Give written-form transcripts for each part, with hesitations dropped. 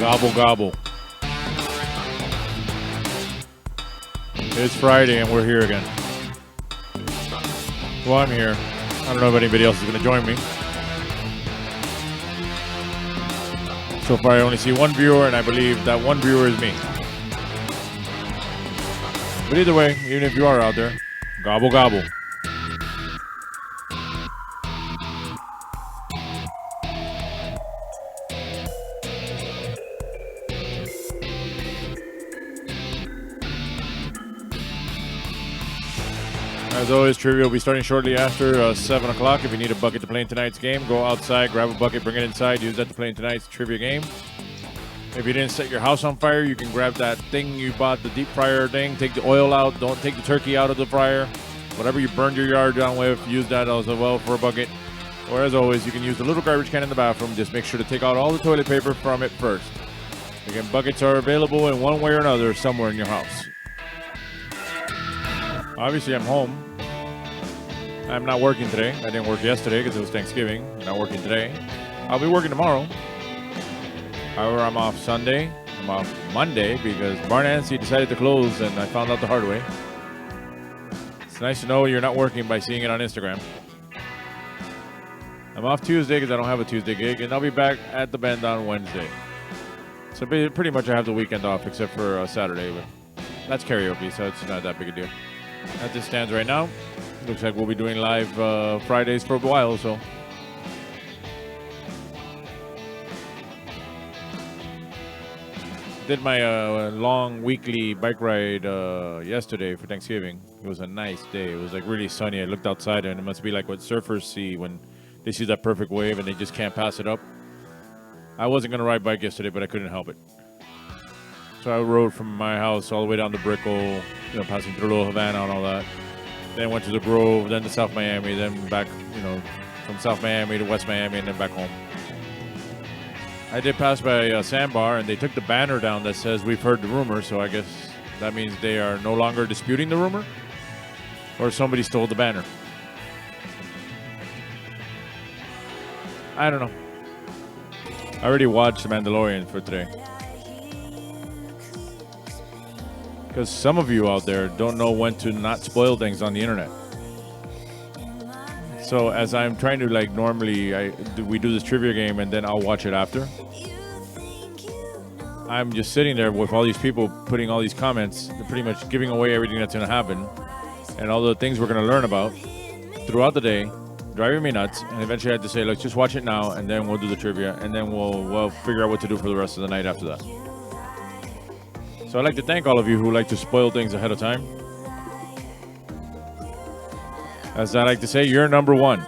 Gobble, gobble. It's Friday and we're here again. Well, I'm here. I don't know if anybody else is going to join me. So far, I only see one viewer, and I believe that one viewer is me. But either way, even if you are out there, gobble, gobble. As always, trivia will be starting shortly after 7 o'clock. If you need a bucket to play in tonight's game, go outside, grab a bucket, bring it inside, use that to play in tonight's trivia game. If you didn't set your house on fire, you can grab that thing you bought, the deep fryer thing, take the oil out, don't take the turkey out of the fryer. Whatever you burned your yard down with, use that as well for a bucket. Or as always, you can use the little garbage can in the bathroom. Just make sure to take out all the toilet paper from it first. Again, buckets are available in one way or another somewhere in your house. Obviously, I'm home. I'm not working today. I didn't work yesterday because it was Thanksgiving. I'm not working today. I'll be working tomorrow. However, I'm off Sunday. I'm off Monday because Barnancy decided to close, and I found out the hard way. It's nice to know you're not working by seeing it on Instagram. I'm off Tuesday because I don't have a Tuesday gig, and I'll be back at the Bend on Wednesday. So pretty much I have the weekend off except for Saturday, but that's karaoke, so it's not that big a deal. As it stands right now, looks like we'll be doing live Fridays for a while, so. Did my long weekly bike ride yesterday for Thanksgiving. It was a nice day. It was like really sunny. I looked outside and it must be like what surfers see when they see that perfect wave and they just can't pass it up. I wasn't going to ride bike yesterday, but I couldn't help it. So I rode from my house all the way down to Brickell, passing through Little Havana and all that. Then went to the Grove, then to South Miami, then back, from South Miami to West Miami, and then back home. I did pass by a Sandbar, and they took the banner down that says, "We've heard the rumor," so I guess that means they are no longer disputing the rumor? Or somebody stole the banner. I don't know. I already watched The Mandalorian for today. Because some of you out there don't know when to not spoil things on the internet. So as I'm trying to normally, we do this trivia game and then I'll watch it after. I'm just sitting there with all these people putting all these comments. They're pretty much giving away everything that's going to happen and all the things we're going to learn about throughout the day, driving me nuts. And eventually I had to say, let's just watch it now and then we'll do the trivia and then we'll figure out what to do for the rest of the night after that. So I'd like to thank all of you who like to spoil things ahead of time. As I like to say, you're number one.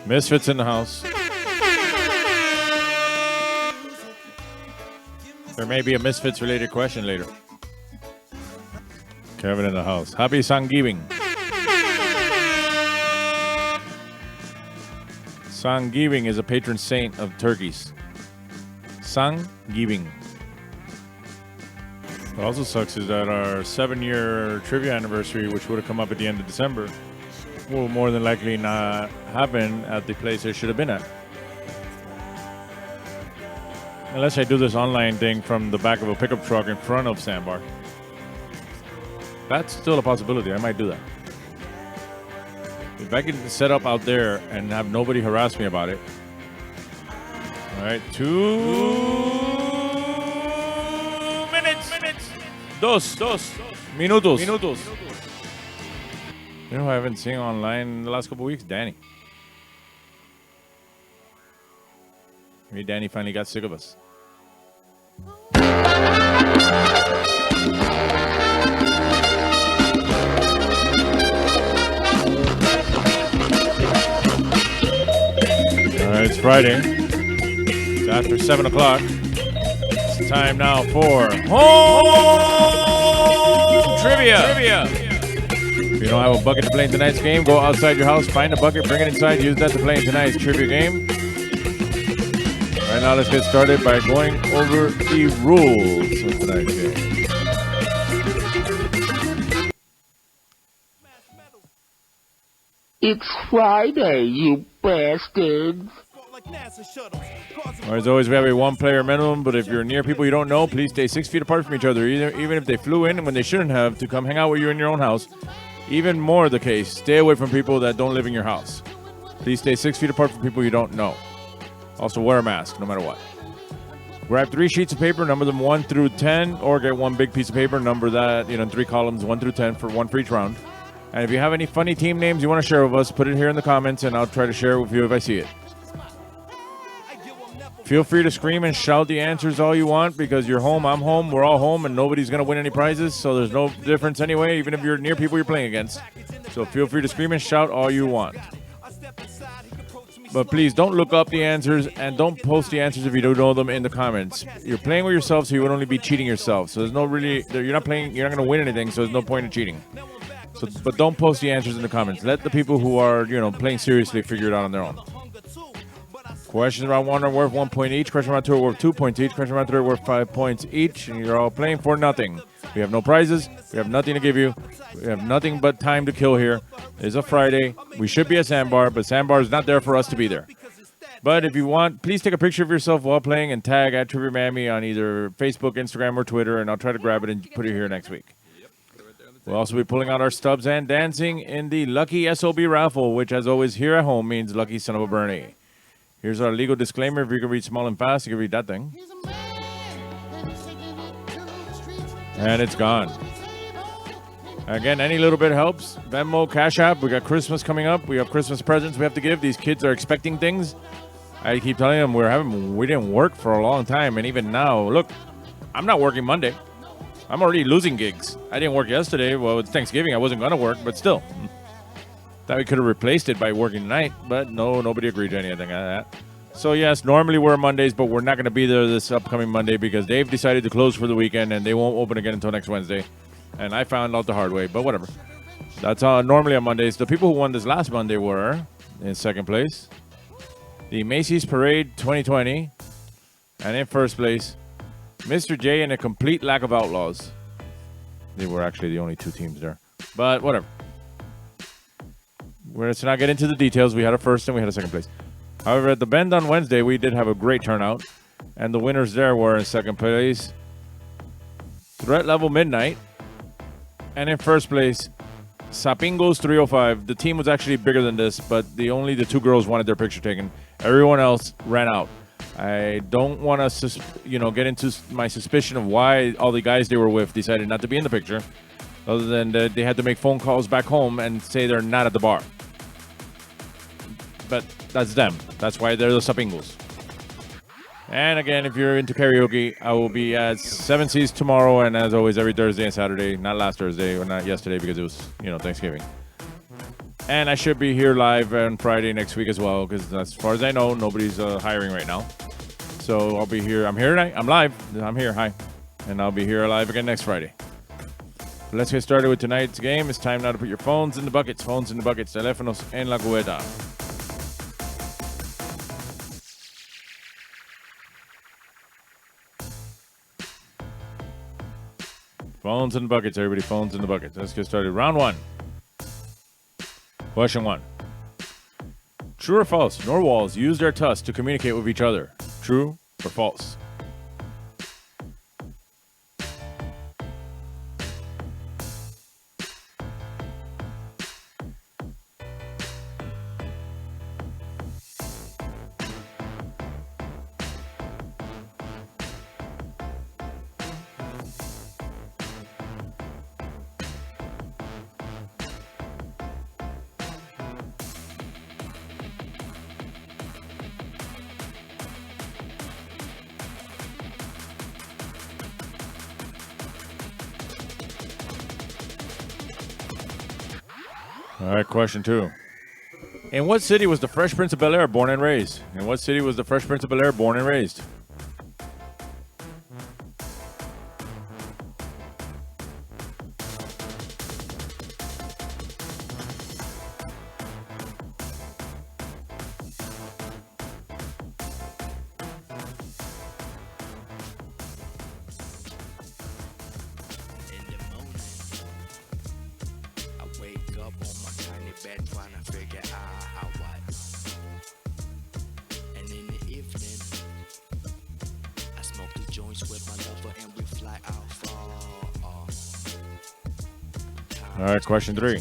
Misfits in the house. There may be a Misfits related question later. Kevin in the house. Happy Thanksgiving. Thanksgiving is a patron saint of turkeys. Thanksgiving. What also sucks is that our 7-year trivia anniversary, which would have come up at the end of December, will more than likely not happen at the place it should have been at. Unless I do this online thing from the back of a pickup truck in front of Sandbar. That's still a possibility. I might do that. If I can set up out there and have nobody harass me about it. All right, 2 Dos minutos. You know who I haven't seen online in the last couple of weeks? Danny. Maybe Danny finally got sick of us. All right, it's Friday. It's after 7 o'clock. It's time now for Home Trivia. If you don't have a bucket to play in tonight's game, go outside your house, find a bucket, bring it inside, use that to play in tonight's trivia game. Right now, let's get started by going over the rules of tonight's game. It's Friday, you bastards. As always, we have a one-player minimum, but if you're near people you don't know, please stay 6 feet apart from each other, even if they flew in when they shouldn't have to come hang out with you in your own house. Even more the case, stay away from people that don't live in your house. Please stay 6 feet apart from people you don't know. Also, wear a mask, no matter what. Grab 3 sheets of paper, number them 1 through 10, or get one big piece of paper, number that, in 3 columns, 1 through 10, for one for each round. And if you have any funny team names you want to share with us, put it here in the comments, and I'll try to share it with you if I see it. Feel free to scream and shout the answers all you want, because you're home, I'm home, we're all home, and nobody's going to win any prizes, so there's no difference anyway, even if you're near people you're playing against. So feel free to scream and shout all you want. But please don't look up the answers, and don't post the answers if you don't know them in the comments. You're playing with yourself, so you would only be cheating yourself. So there's no really, you're not going to win anything, so there's no point in cheating. So, but don't post the answers in the comments. Let the people who are, playing seriously figure it out on their own. Questions round 1 are worth 1 point each. Question round 2 are worth 2 points each. Question round 3 are worth 5 points each. And you're all playing for nothing. We have no prizes. We have nothing to give you. We have nothing but time to kill here. It's a Friday. We should be at Sandbar, but Sandbar is not there for us to be there. But if you want, please take a picture of yourself while playing and tag at Trivia Miami on either Facebook, Instagram, or Twitter, and I'll try to grab it and put it here next week. We'll also be pulling out our stubs and dancing in the Lucky SOB raffle, which, as always, here at home means Lucky Son of a Bernie. Here's our legal disclaimer. If you can read small and fast, you can read that thing. And it's gone. Again, any little bit helps. Venmo, Cash App. We got Christmas coming up. We have Christmas presents we have to give. These kids are expecting things. I keep telling them we didn't work for a long time. And even now, look, I'm not working Monday. I'm already losing gigs. I didn't work yesterday. Well, it's Thanksgiving. I wasn't going to work, but still. Thought we could have replaced it by working tonight, but no, nobody agreed to anything like that. So yes, normally we're Mondays, but we're not going to be there this upcoming Monday because they've decided to close for the weekend and they won't open again until next Wednesday. And I found out the hard way, but whatever. That's normally on Mondays. The people who won this last Monday were, in second place, the Macy's Parade 2020, and in first place, Mr. J and a complete lack of outlaws. They were actually the only 2 teams there, but whatever. Let's not get into the details. We had a first and we had a second place. However, at the Bend on Wednesday, we did have a great turnout. And the winners there were in second place, Threat Level Midnight. And in first place, Sapingos 305. The team was actually bigger than this, but only the 2 girls wanted their picture taken. Everyone else ran out. I don't want to, get into my suspicion of why all the guys they were with decided not to be in the picture, other than they had to make phone calls back home and say they're not at the bar. But that's them. That's why they're the Sapingos. And again, if you're into karaoke, I will be at Seven Seas tomorrow, and as always, every Thursday and Saturday. Not last Thursday or not yesterday because it was, Thanksgiving. And I should be here live on Friday next week as well, because as far as I know, nobody's hiring right now. So I'll be here. I'm here tonight. I'm live. I'm here. Hi. And I'll be here live again next Friday. Let's get started with tonight's game. It's time now to put your phones in the buckets. Phones in the buckets. Teléfonos en la cubeta. Phones in the buckets, everybody. Phones in the buckets. Let's get started. Round 1. Question 1. True or false? Narwhals use their tusks to communicate with each other. True or false? All right, question 2. In what city was the Fresh Prince of Bel-Air born and raised? In what city was the Fresh Prince of Bel-Air born and raised? All right, question 3.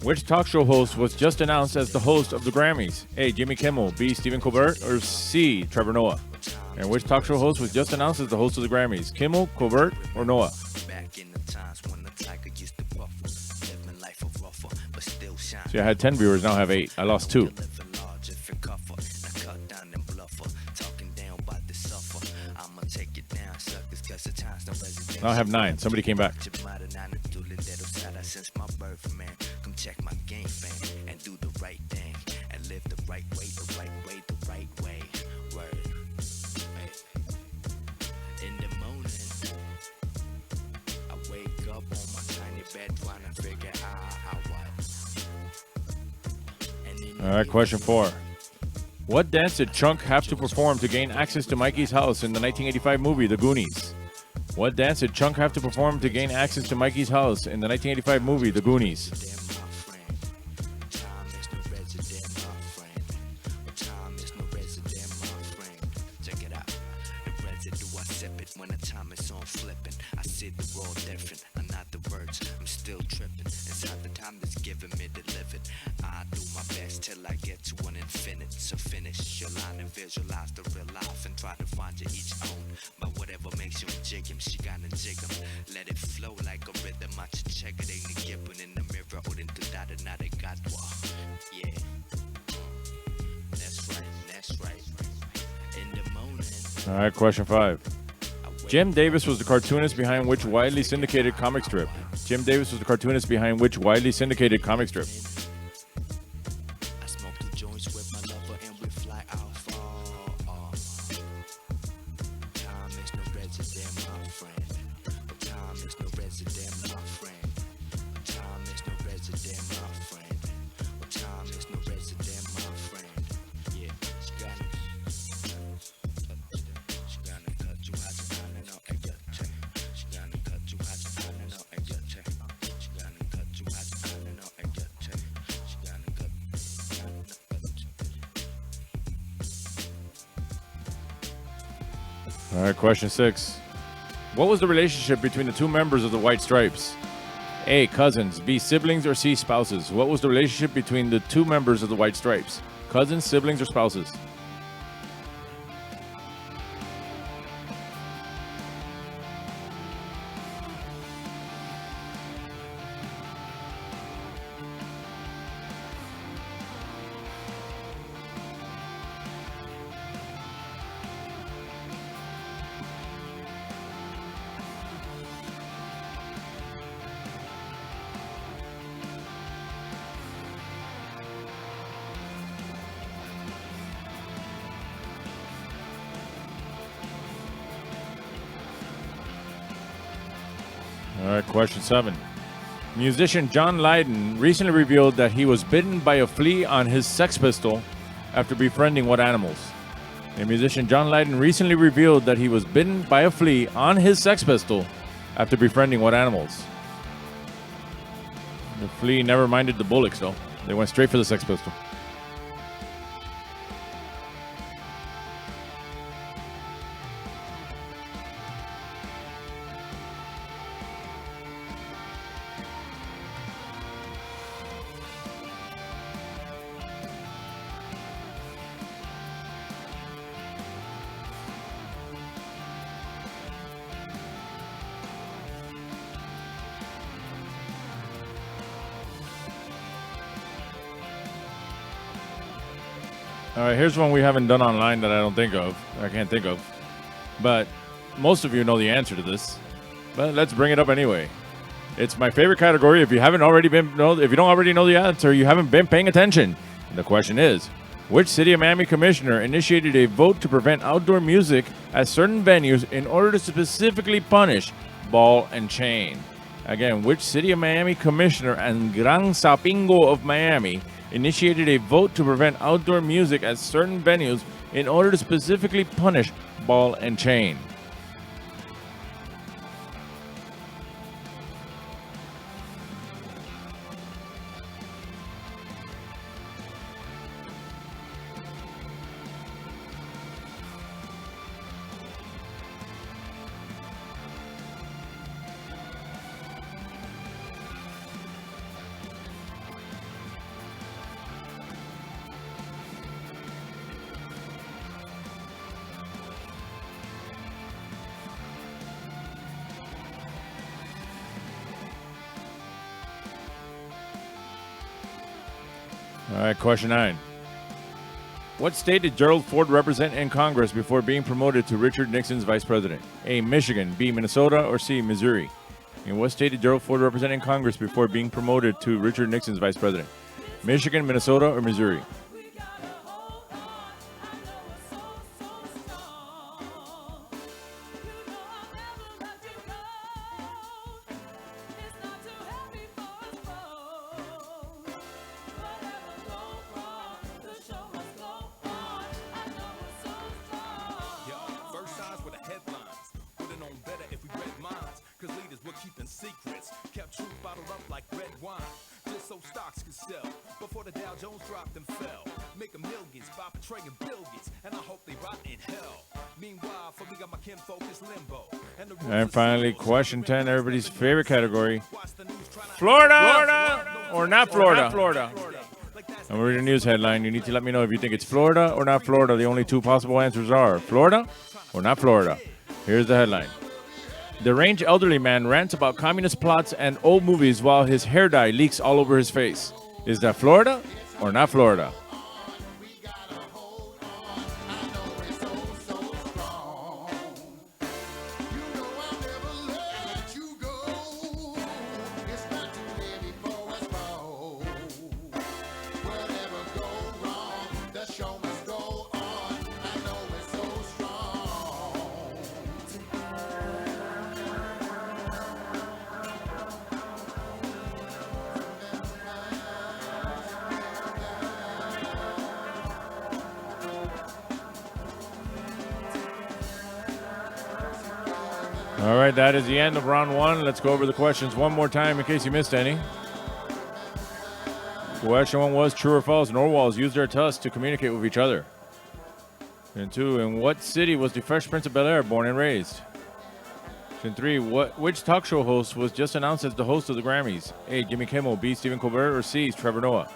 Which talk show host was just announced as the host of the Grammys? A. Jimmy Kimmel, B. Stephen Colbert, or C. Trevor Noah? And which talk show host was just announced as the host of the Grammys? Kimmel, Colbert, or Noah? See, I had 10 viewers, now I have 8. I lost 2. Now I have 9. Somebody came back. All right, question 4. What dance did Chunk have to perform to gain access to Mikey's house in the 1985 movie The Goonies? What dance did Chunk have to perform to gain access to Mikey's house in the 1985 movie The Goonies? All right, question 5. Jim Davis was the cartoonist behind which widely syndicated comic strip? Jim Davis was the cartoonist behind which widely syndicated comic strip? All right, question 6. What was the relationship between the 2 members of the White Stripes? A. Cousins, B. Siblings, or C. Spouses? What was the relationship between the 2 members of the White Stripes? Cousins, siblings, or spouses? All right, question 7. Musician John Lydon recently revealed that he was bitten by a flea on his Sex Pistol after befriending what animals? A musician John Lydon recently revealed that he was bitten by a flea on his Sex Pistol after befriending what animals? The flea never minded the bullocks, though. They went straight for the Sex Pistol. All right, here's one we haven't done online that I can't think of. But most of you know the answer to this. But let's bring it up anyway. It's my favorite category. If you don't already know the answer, you haven't been paying attention. And the question is, which City of Miami commissioner initiated a vote to prevent outdoor music at certain venues in order to specifically punish ball and chain? Again, which City of Miami commissioner and Gran Sapingo of Miami initiated a vote to prevent outdoor music at certain venues in order to specifically punish ball and chain? All right, question 9. What state did Gerald Ford represent in Congress before being promoted to Richard Nixon's vice president? A, Michigan, B, Minnesota, or C, Missouri? In what state did Gerald Ford represent in Congress before being promoted to Richard Nixon's vice president? Michigan, Minnesota, or Missouri? And finally, question 10, everybody's favorite category. Florida or not Florida? I'm reading a news headline. You need to let me know if you think it's Florida or not Florida. The only two possible answers are Florida or not Florida. Here's the headline. The deranged elderly man rants about communist plots and old movies while his hair dye leaks all over his face. Is that Florida or not Florida? All right, that is the end of round 1. Let's go over the questions one more time in case you missed any. Question 1 was true or false. Narwhals use their tusks to communicate with each other. And 2, in what city was the Fresh Prince of Bel-Air born and raised? Question 3, which talk show host was just announced as the host of the Grammys? A, Jimmy Kimmel, B, Stephen Colbert, or C, Trevor Noah?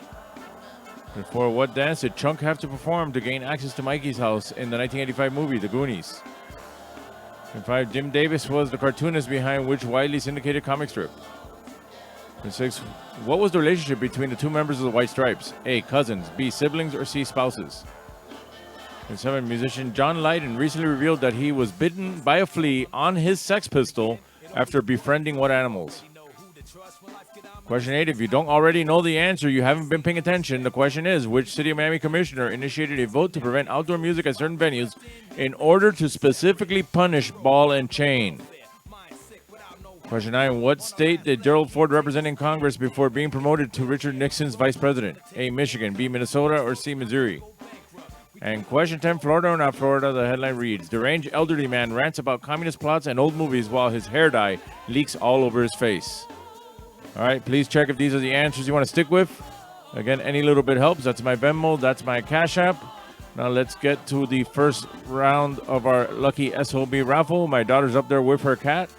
And 4, what dance did Chunk have to perform to gain access to Mikey's house in the 1985 movie, The Goonies? And 5, Jim Davis was the cartoonist behind which widely syndicated comic strip? And 6, what was the relationship between the two members of the White Stripes? A, cousins, B, siblings, or C, spouses? And 7, musician John Lydon recently revealed that he was bitten by a flea on his Sex Pistol after befriending what animals? Question 8, if you don't already know the answer, you haven't been paying attention. The question is, which City of Miami commissioner initiated a vote to prevent outdoor music at certain venues in order to specifically punish ball and chain? Question 9, what state did Gerald Ford represent in Congress before being promoted to Richard Nixon's vice president? A, Michigan, B, Minnesota, or C, Missouri? And question 10, Florida or not Florida, the headline reads, deranged elderly man rants about communist plots and old movies while his hair dye leaks all over his face. All right, please check if these are the answers you want to stick with. Again, any little bit helps. That's my Venmo. That's my Cash App. Now let's get to the first round of our lucky SOB raffle. My daughter's up there with her cat.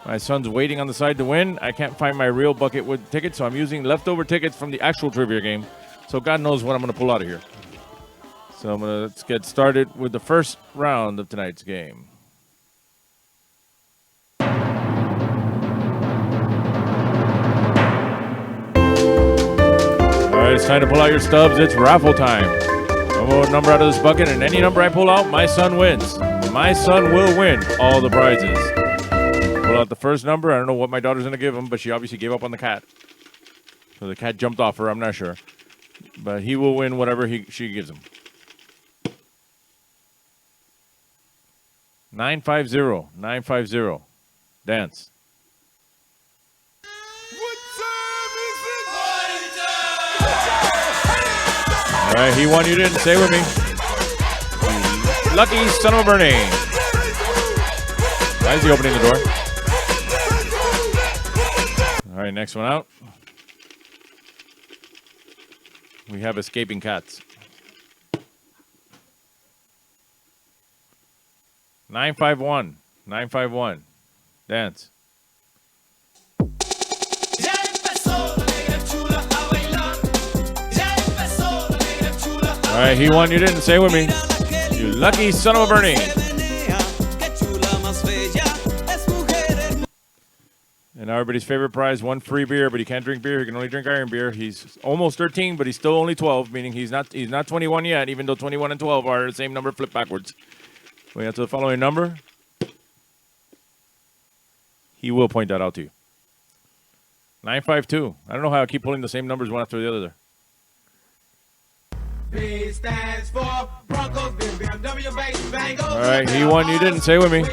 My son's waiting on the side to win. I can't find my real bucket with tickets, so I'm using leftover tickets from the actual trivia game. So God knows what I'm going to pull out of here. So let's get started with the first round of tonight's game. All right, it's time to pull out your stubs. It's raffle time. I'll pull a number out of this bucket, and any number I pull out, my son wins. My son will win all the prizes. Pull out the first number. I don't know what my daughter's going to give him, but she obviously gave up on the cat. So the cat jumped off her. I'm not sure. But he will win whatever she gives him. 950. 950. Dance. All right, he won. You didn't. Stay with me. Lucky son of a Bernie. Why is he opening the door? All right, next one out. We have escaping cats. 951. 951. Dance. All right, he won. You didn't. Say with me. You lucky son of a Bernie. And now everybody's favorite prize, one free beer, but he can't drink beer. He can only drink iron beer. He's almost 13, but he's still only 12, meaning he's not 21 yet, even though 21 and 12 are the same number flipped backwards. We have the following number. He will point that out to you. 952. I don't know how I keep pulling the same numbers one after the other there. B stands for Broncos, BMW, Bengals. All right, he won. You didn't. Say with me.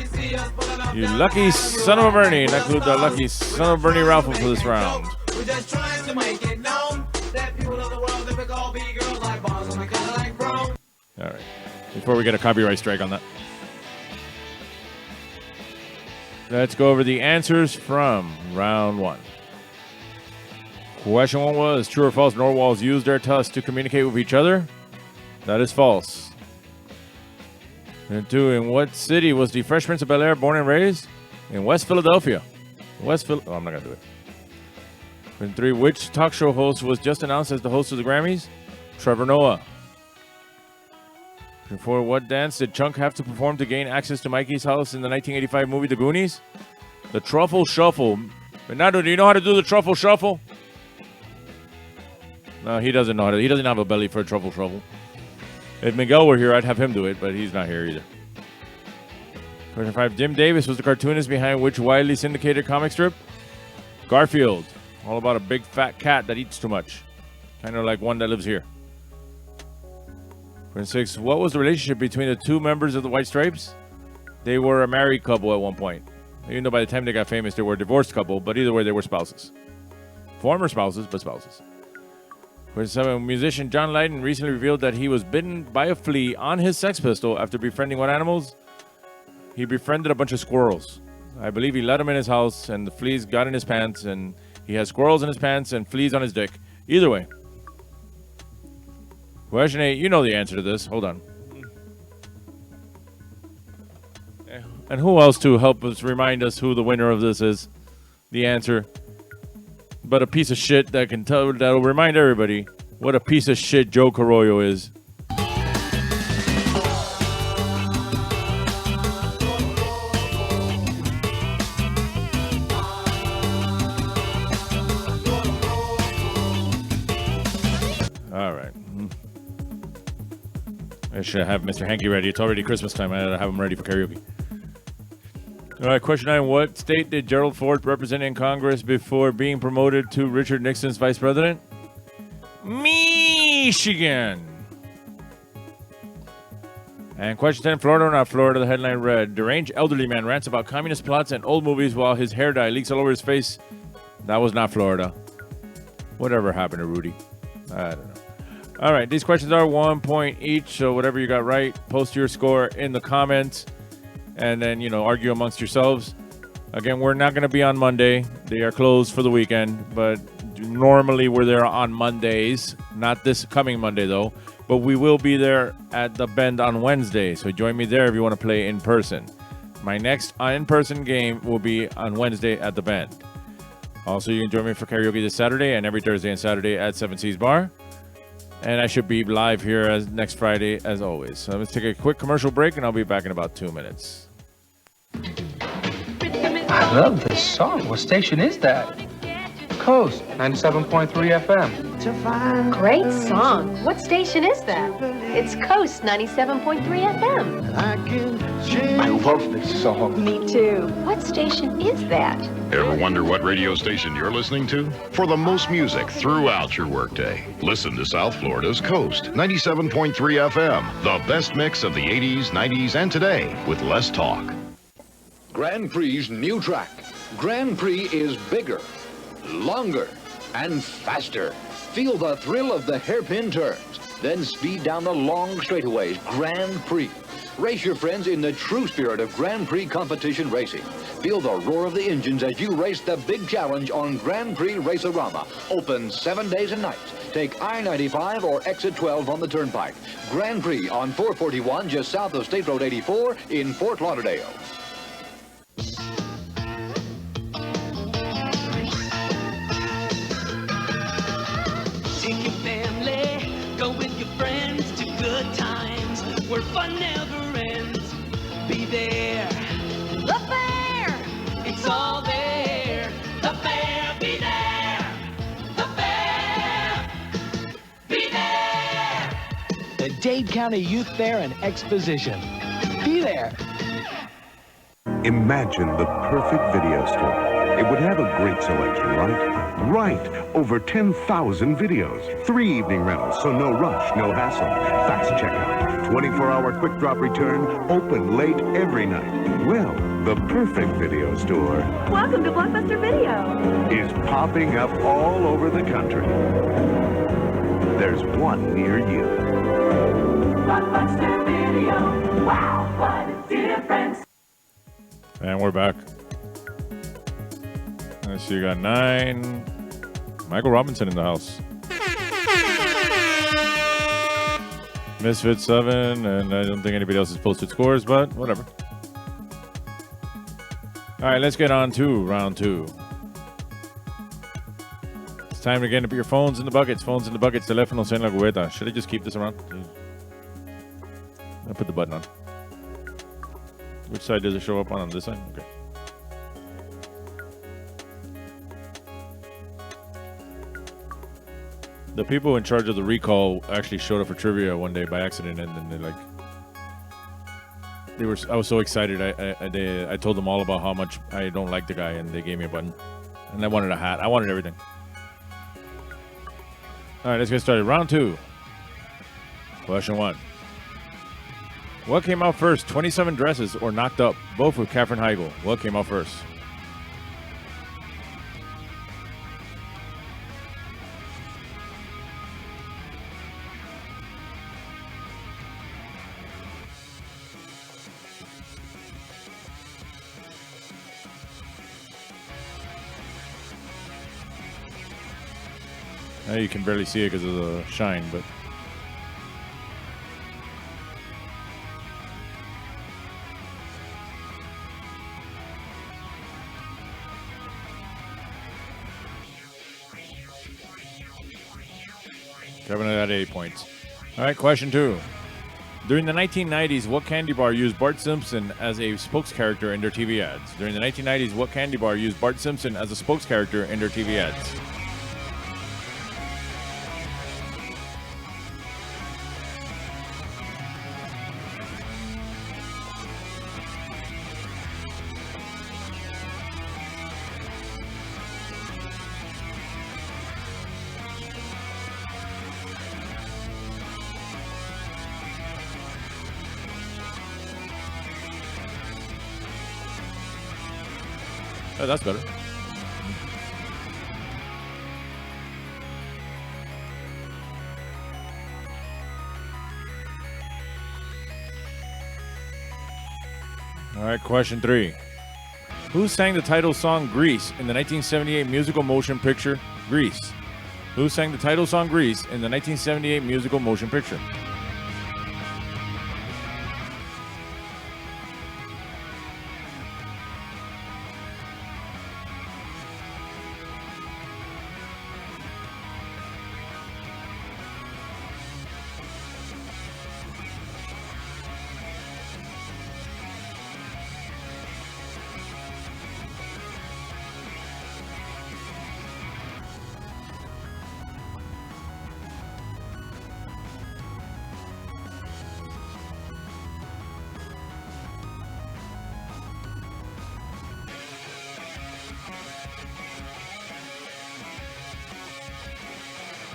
You lucky son of a Bernie. That includes the lucky son of a Bernie raffle for this round. We're just trying to make it known that people of the world that we call B-girls like balls on the color like brown. All right. Before we get a copyright strike on that. Let's go over the answers from round one. Question one was, true or false, narwhals use their tusks to communicate with each other? That is false. And two, in what city was the Fresh Prince of Bel-Air born and raised? In West Philadelphia. Oh, I'm not going to do it. And three, which talk show host was just announced as the host of the Grammys? Trevor Noah. And four, what dance did Chunk have to perform to gain access to Mikey's house in the 1985 movie The Goonies? The Truffle Shuffle. Bernardo, do you know how to do the Truffle Shuffle? No, he doesn't know how to. He doesn't have a belly for a truffle shuffle. If Miguel were here, I'd have him do it, but he's not here either. Question 5. Jim Davis was the cartoonist behind which widely syndicated comic strip? Garfield. All about a big fat cat that eats too much. Kind of like one that lives here. Question 6. What was the relationship between the two members of the White Stripes? They were a married couple at one point. Even though by the time they got famous, they were a divorced couple, but either way, they were spouses. Former spouses, but spouses. Question 7. Musician John Lydon recently revealed that he was bitten by a flea on his Sex Pistol after befriending what animals? He befriended a bunch of squirrels. I believe he let them in his house, and the fleas got in his pants, and he has squirrels in his pants and fleas on his dick. Either way. Question 8. You know the answer to this. Hold on. And who else to help us remind us who the winner of this is? The answer. But a piece of shit that'll remind everybody what a piece of shit Joe Carollo is. All right. I should have Mr. Hanky ready. It's already Christmas time. I gotta have him ready for karaoke. All right, question 9. What state did Gerald Ford represent in Congress before being promoted to Richard Nixon's vice president? Michigan. And question 10. Florida or not Florida? The headline read, deranged elderly man rants about communist plots and old movies while his hair dye leaks all over his face. That was not Florida. Whatever happened to Rudy? I don't know. All right, these questions are 1 point each, so whatever you got right, post your score in the comments. And then, argue amongst yourselves. Again, we're not going to be on Monday. They are closed for the weekend. But normally we're there on Mondays. Not this coming Monday, though. But we will be there at the Bend on Wednesday. So join me there if you want to play in person. My next in-person game will be on Wednesday at the Bend. Also, you can join me for karaoke this Saturday and every Thursday and Saturday at 7 Seas Bar. And I should be live here as next Friday, as always. So let's take a quick commercial break, and I'll be back in about 2 minutes. I love this song. What station is that? Coast 97.3 FM. Great song. What station is that? It's Coast 97.3 FM. I love this song. Me too. What station is that? Ever wonder what radio station you're listening to? For the most music throughout your workday, listen to South Florida's Coast 97.3 FM. The best mix of the 80s, 90s, and today with less talk. Grand Prix's new track. Grand Prix is bigger, longer, and faster. Feel the thrill of the hairpin turns. Then speed down the long straightaways. Grand Prix. Race your friends in the true spirit of Grand Prix competition racing. Feel the roar of the engines as you race the big challenge on Grand Prix Race-A-Rama. Open 7 days and nights. Take I-95 or exit 12 on the turnpike. Grand Prix on 441 just south of State Road 84 in Fort Lauderdale. Take your family, go with your friends to good times where fun never ends. Be there. The fair, it's all there. The Dade County Youth Fair and Exposition. Be there. Imagine the perfect video store. It would have a great selection, right? Right! Over 10,000 videos. 3 evening rentals, so no rush, no hassle. Fast checkout. 24-hour quick drop return. Open late every night. Well, the perfect video store Welcome to Blockbuster Video. is popping up all over the country. There's one near you. Blockbuster Video. Wow, what a difference. And we're back. Let's see, you got 9. Michael Robinson in the house. Misfit 7, and I don't think anybody else has posted scores, but whatever. All right, let's get on to round 2. It's time to get into your phones in the buckets. Phones in the buckets. Teléfonos en la cubeta. Should I just keep this around? I'll put the button on. Which side does it show up on? On this side? Okay. The people in charge of the recall actually showed up for trivia one day by accident, and then I was so excited. I told them all about how much I don't like the guy, and they gave me a button. And I wanted a hat. I wanted everything. All right, let's get started. Round 2. Question 1. What came out first, 27 Dresses or Knocked Up? Both with Katherine Heigl. What came out first? Now you can barely see it because of the shine, but... Kevin at 8 points. All right, question 2. During the 1990s, what candy bar used Bart Simpson as a spokes-character in their TV ads? During the 1990s, what candy bar used Bart Simpson as a spokes-character in their TV ads? Oh, that's better. All right, question 3. Who sang the title song Grease in the 1978 musical motion picture Grease? Who sang the title song Grease in the 1978 musical motion picture?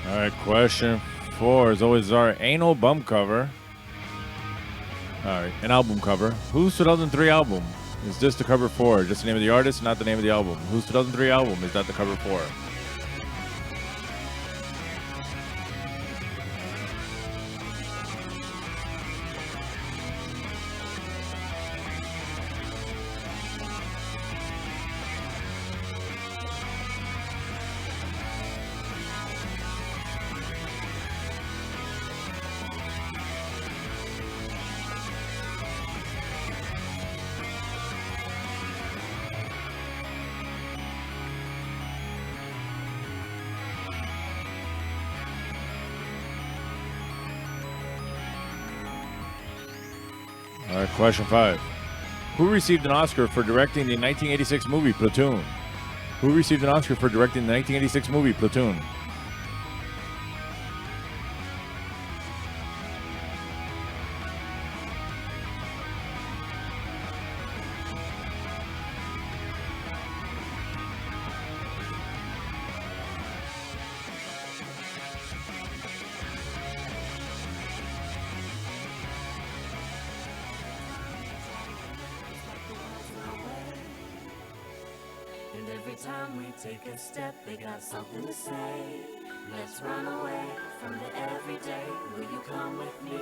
All right, question 4 is always our anal bum cover. All right, an album cover. Whose 2003 album is this the cover for? Just the name of the artist, not the name of the album. Whose 2003 album is that the cover for? All right, question 5. Who received an Oscar for directing the 1986 movie Platoon? Who received an Oscar for directing the 1986 movie Platoon? And every time we take a step, they got something to say. Let's run away from the everyday. Will you come with me?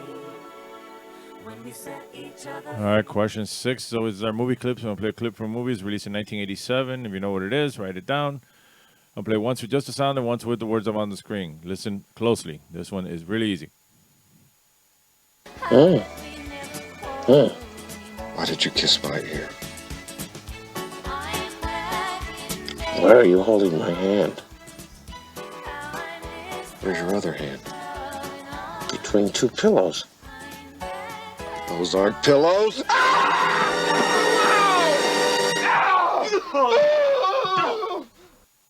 When we set each other. All right, question 6. So it's our movie clips. I'm going to play a clip from movies released in 1987. If you know what it is, write it down. I'll play once with just the sound and once with the words up on the screen. Listen closely. This one is really easy. Why did you kiss my ear? Why are you holding my hand? Where's your other hand? Between two pillows. Those aren't pillows.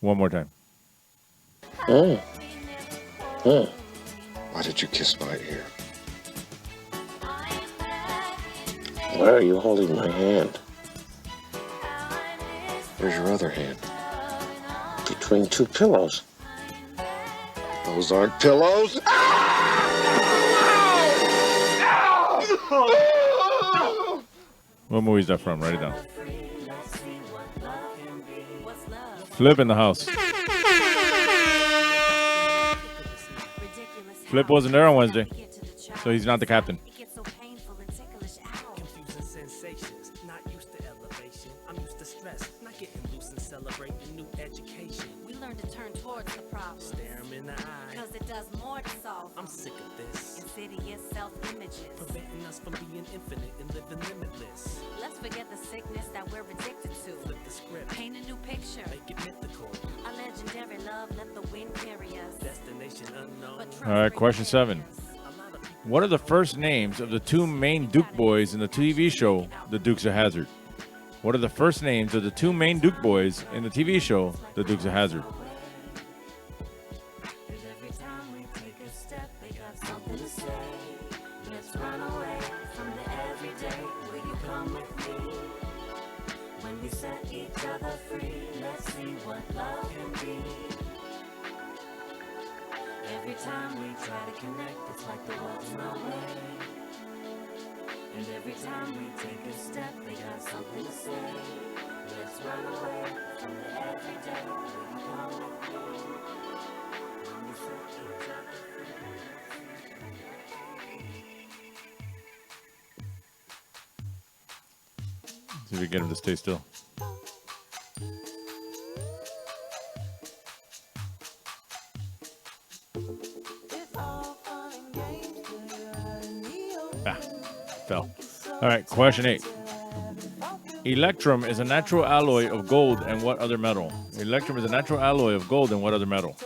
One more time. Why did you kiss my ear? Why are you holding my hand? Where's your other hand? Between two pillows. Those aren't pillows. What movie is that from? Write it down. Flip in the house. Flip wasn't there on Wednesday, so he's not the captain. Confusing sensations, not used to elevation. I'm used to stress, not getting loose and celebrating new education. We learn to turn towards the problem. Stare 'em in the eye. Cause it does more to solve. I'm sick of this. Insidious self-images. Preventing us from being infinite and living limitless. Let's forget the sickness that we're addicted to. Flip the script. Paint a new picture. Make it mythical. A legendary love, let the wind carry us. Destination unknown. All right, question 7. What are the first names of the two main Duke boys in the TV show, The Dukes of Hazzard? What are the first names of the two main Duke boys in the TV show, The Dukes of Hazzard? Every time we take a step, they got something to say. Let's run away from the everyday. Will you come with me? When we set each other free, let's see what love can be. Every time we try to connect, it's like the world's no way. And every time we take a step, they got something to say. Let's run away from the everyday. Will you come with me? When we set each other free. See if we get him to stay still. Fell. All right, question 8. Electrum is a natural alloy of gold and what other metal? Electrum is a natural alloy of gold and what other metal?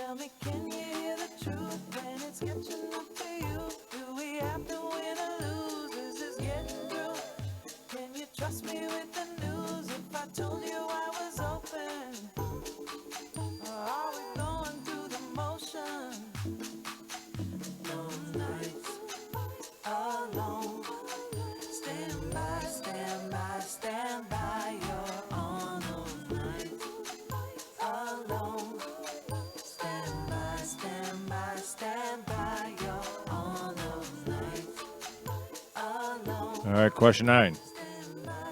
All right, question 9.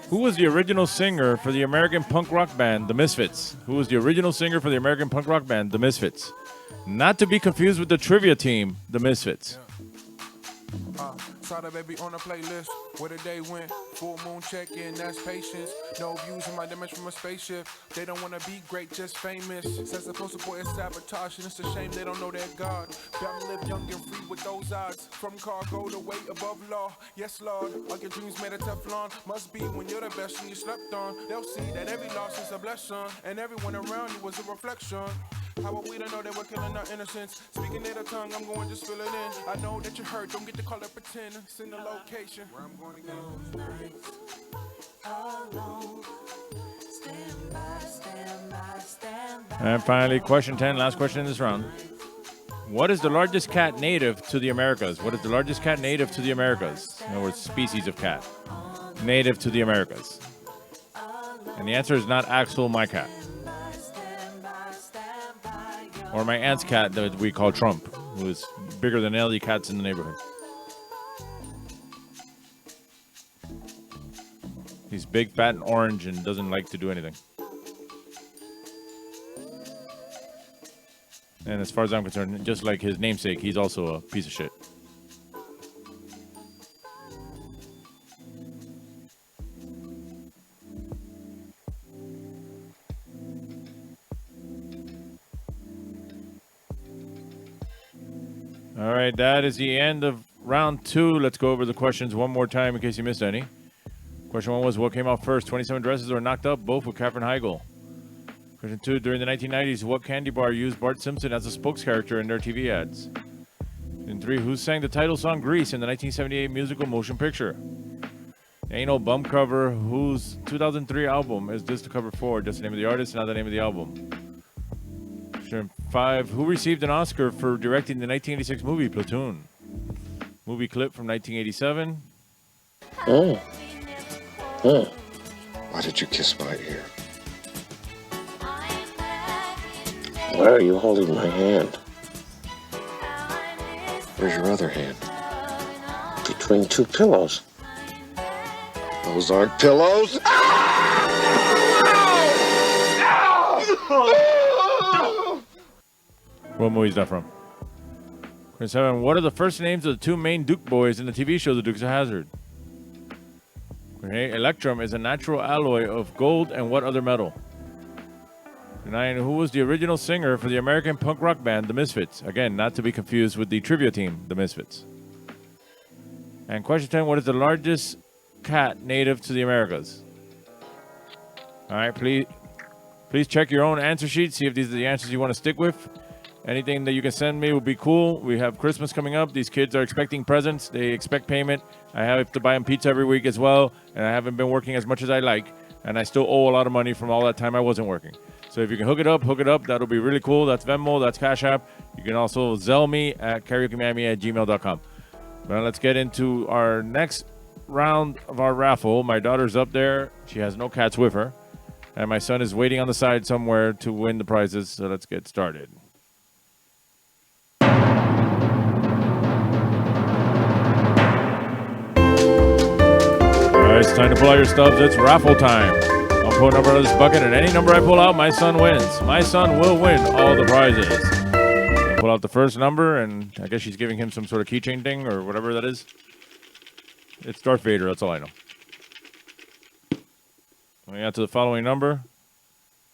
Who was the original singer for the American punk rock band, The Misfits? Who was the original singer for the American punk rock band, The Misfits? Not to be confused with the trivia team, The Misfits. Saw that baby on the playlist. Where the day went. Full moon check-in, that's patience. No views in my dimension from a spaceship. They don't want to be great, just famous. Says the poster boy is sabotage, and it's a shame they don't know their God. Better live young and free with those odds. From cargo to way above law. Yes, Lord. All your dreams made of Teflon. Must be when you're the best and you slept on. They'll see that every loss is a blessing, and everyone around you was a reflection. How are we to know that we're killing our innocence? Speaking in a tongue, I'm going just fill it in. I know that you hurt, don't get to call it pretend. Send the location where I'm going to go. And finally, question 10, last question in this round. What is the largest cat native to the Americas? What is the largest cat native to the Americas? In other words, species of cat. Native to the Americas. And the answer is not Axel, my cat. Or my aunt's cat that we call Trump, who is bigger than all the cats in the neighborhood. He's big, fat, and orange and doesn't like to do anything. And as far as I'm concerned, just like his namesake, he's also a piece of shit. All right, that is the end of round 2. Let's go over the questions one more time in case you missed any. Question 1 was, what came out first, 27 Dresses or Knocked Up? Both with Katherine Heigl. Question 2, during the 1990s, what candy bar used Bart Simpson as a spokes character in their TV ads? And 3, who sang the title song Grease in the 1978 musical motion picture? Ain't No Bum Cover, whose 2003 album is this the cover for? Just the name of the artist, not the name of the album. Question 5, who received an Oscar for directing the 1986 movie Platoon? Movie clip from 1987. Why did you kiss my ear? Why are you holding my hand? Where's your other hand? Between 2 pillows. Those aren't pillows. What movie is that from? Question 7, what are the first names of the 2 main Duke boys in the TV show The Dukes of Hazzard? Question 8, electrum is a natural alloy of gold and what other metal? Question 9, who was the original singer for the American punk rock band The Misfits? Again, not to be confused with the trivia team, The Misfits. And question 10, what is the largest cat native to the Americas? All right, please check your own answer sheet, see if these are the answers you want to stick with. Anything that you can send me would be cool. We have Christmas coming up. These kids are expecting presents. They expect payment. I have to buy them pizza every week as well, and I haven't been working as much as I like, and I still owe a lot of money from all that time I wasn't working. So if you can hook it up. That'll be really cool. That's Venmo. That's Cash App. You can also Zelle me at karaokemiami@gmail.com. Now let's get into our next round of our raffle. My daughter's up there. She has no cats with her, and my son is waiting on the side somewhere to win the prizes. So let's get started. It's time to pull out your stubs. It's raffle time. I'll pull a number out of this bucket, and any number I pull out, my son wins. My son will win all the prizes. I'll pull out the first number, and I guess she's giving him some sort of keychain thing or whatever that is. It's Darth Vader. That's all I know. We got to the following number.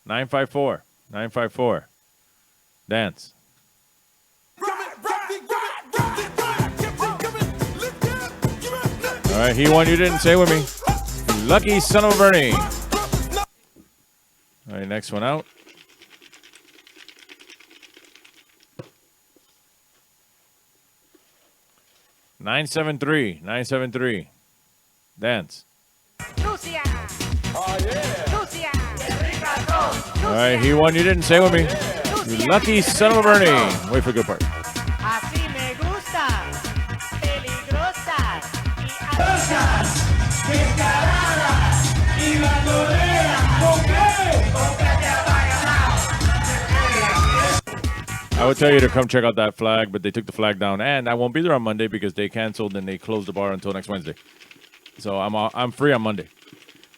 954. 954. Dance. All right, he won. You didn't say with me. You lucky son of a Bernie. All right, next one out. $973. $973. Dance. Lucia. Oh, yeah. Lucia. All right, he won. You didn't say with me. You lucky son of a Bernie. Wait for the good part. Así me gusta. Peligrosa. I would tell you to come check out that flag, but they took the flag down, and I won't be there on Monday because they canceled and they closed the bar until next Wednesday. So I'm free on Monday.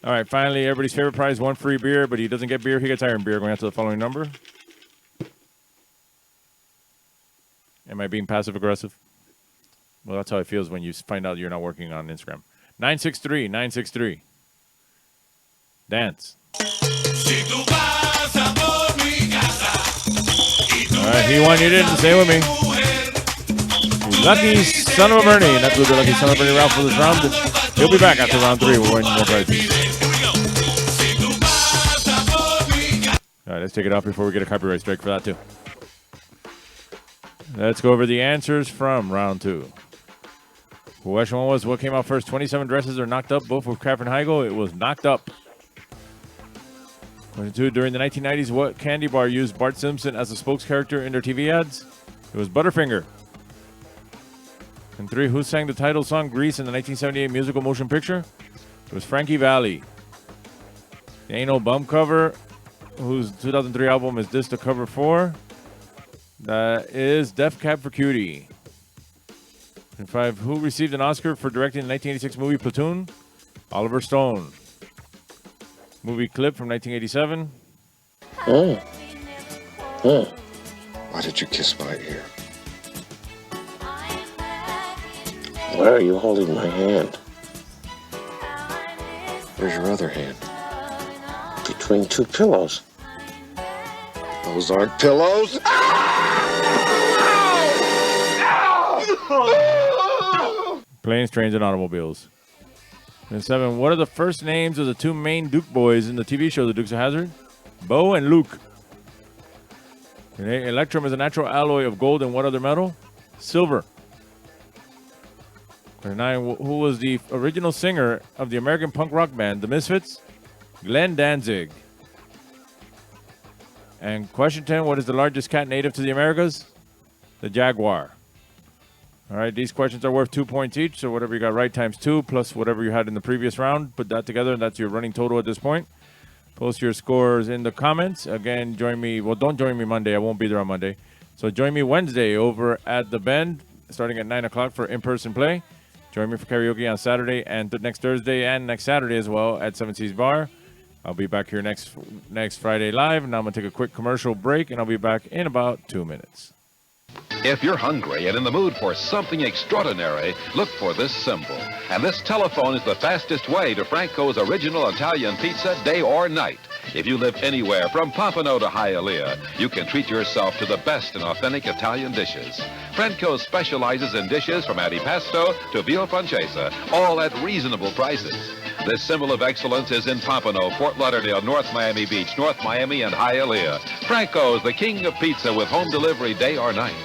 All right, finally, everybody's favorite prize, 1 free beer, but he doesn't get beer, he gets iron beer. Going out to the following number. Am I being passive-aggressive? Well, that's how it feels when you find out you're not working on Instagram. 963, 963. Dance. All right, he won. You didn't. Stay with me. You lucky son of a Bernie. That's what the lucky son of a Bernie round for this round. He'll be back after round 3. We're winning more prizes. All right, let's take it off before we get a copyright strike for that, too. Let's go over the answers from round 2. Question 1 was, what came out first, 27 Dresses or Knocked Up? Both with Katherine Heigl. It was Knocked Up. Question 2, during the 1990s, what candy bar used Bart Simpson as a spokes character in their TV ads? It was Butterfinger. And 3, who sang the title song Grease in the 1978 musical motion picture? It was Frankie Valli. The Ain't No Bum Cover, whose 2003 album is this the cover for? That is Def Cab for Cutie. And 5, who received an Oscar for directing the 1986 movie Platoon? Oliver Stone. Movie clip from 1987. Why did you kiss my ear? Why are you holding my hand? Where's your other hand? Between two pillows. Those aren't pillows. Planes, trains, and automobiles. And 7. What are the first names of the two main Duke boys in the TV show The Dukes of Hazzard? Bo and Luke. And 8. Electrum is a natural alloy of gold and what other metal? Silver. And 9. Who was the original singer of the American punk rock band The Misfits? Glenn Danzig. And question 10. What is the largest cat native to the Americas? The jaguar. All right, these questions are worth 2 points each, so whatever you got right times 2 plus whatever you had in the previous round, put that together, and that's your running total at this point. Post your scores in the comments. Again, join me. Well, don't join me Monday. I won't be there on Monday. So join me Wednesday over at The Bend, starting at 9 o'clock for in-person play. Join me for karaoke on Saturday and next Thursday and next Saturday as well at 7 Seas Bar. I'll be back here next Friday live. Now I'm going to take a quick commercial break, and I'll be back in about 2 minutes. If you're hungry and in the mood for something extraordinary, look for this symbol. And this telephone is the fastest way to Franco's original Italian pizza, day or night. If you live anywhere from Pompano to Hialeah, you can treat yourself to the best in authentic Italian dishes. Franco specializes in dishes from antipasto to veal francesa, all at reasonable prices. This symbol of excellence is in Pompano, Fort Lauderdale, North Miami Beach, North Miami, and Hialeah. Franco's, the king of pizza with home delivery day or night.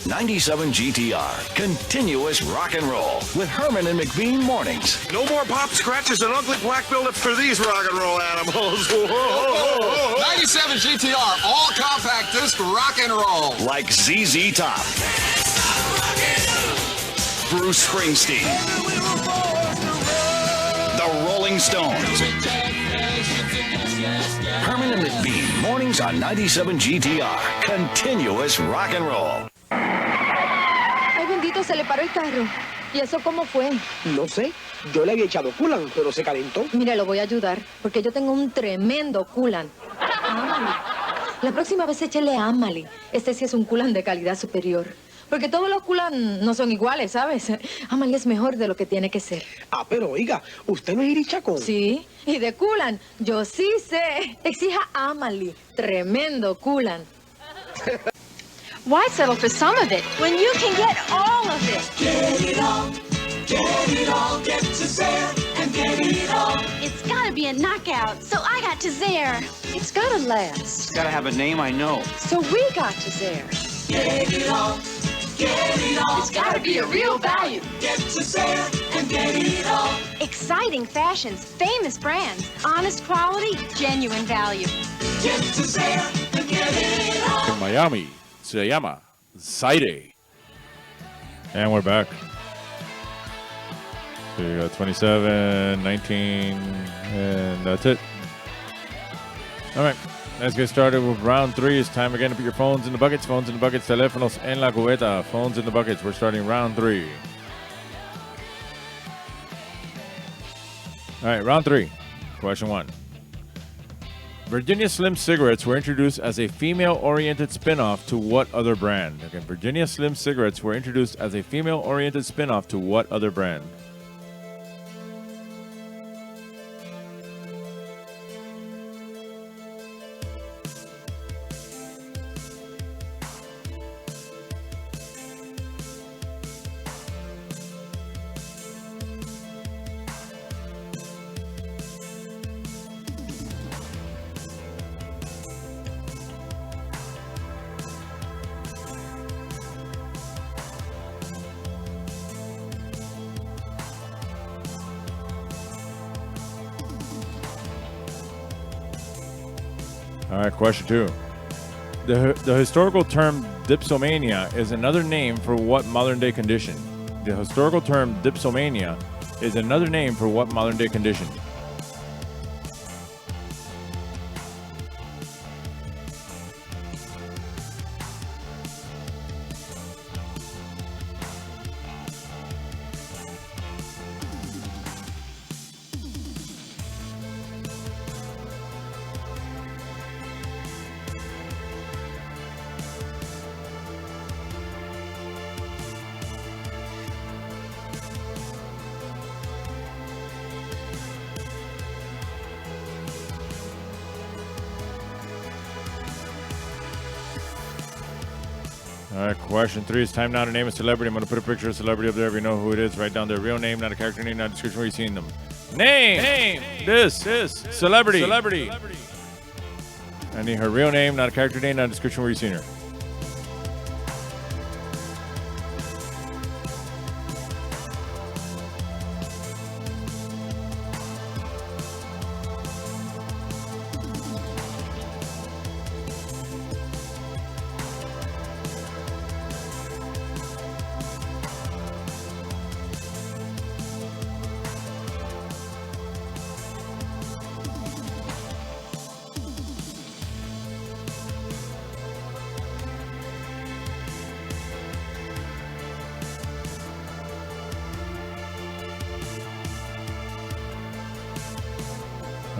97 GTR, continuous rock and roll with Herman and McBean mornings. No more pop scratches and ugly black buildup for these rock and roll animals. 97 GTR, all compact disc rock and roll. Like ZZ Top, Bruce Springsteen, the Rolling Stones. Herman and McBean, mornings on 97 GTR, continuous rock and roll. Ay, bendito, se le paró el carro. ¿Y eso cómo fue? No sé. Yo le había echado coolant, pero se calentó. Mire, lo voy a ayudar, porque yo tengo un tremendo coolant. La próxima vez échele a Amalie. Este sí es un coolant de calidad superior. Porque todos los coolant no son iguales, ¿sabes? Amalie es mejor de lo que tiene que ser. Ah, pero oiga, ¿usted no es irichacón? Sí, y de coolant, yo sí sé. Exija a Amalie. Tremendo coolant. Why settle for some of it when you can get all of it? Get it all, get to Zare and get it all. It's gotta be a knockout, so I got to Zare. It's gotta last. It's gotta have a name I know. So we got to Zare. Get it all, It's gotta be a real value. Get to Zare and get it all. Exciting fashions, famous brands, honest quality, genuine value. Get to Zare and get it all. In Miami, se llama Zaire. And we're back. So you got 27, 19, and that's it. All right, let's get started with round 3. It's time again to put your phones in the buckets. Phones in the buckets, teléfonos en la cubeta. Phones in the buckets. We're starting round 3. All right, round 3. Question 1. Virginia Slim cigarettes were introduced as a female-oriented spin-off to what other brand? Again, Virginia Slim cigarettes were introduced as a female-oriented spin-off to what other brand? All right, question 2. The historical term dipsomania is another name for what modern-day condition? The historical term dipsomania is another name for what modern-day condition? All right, question 3. It's time now to name a celebrity. I'm going to put a picture of a celebrity up there. If you know who it is, write down their real name, not a character name, not a description where you've seen them. Name. This. Celebrity. I need her real name, not a character name, not a description where you've seen her.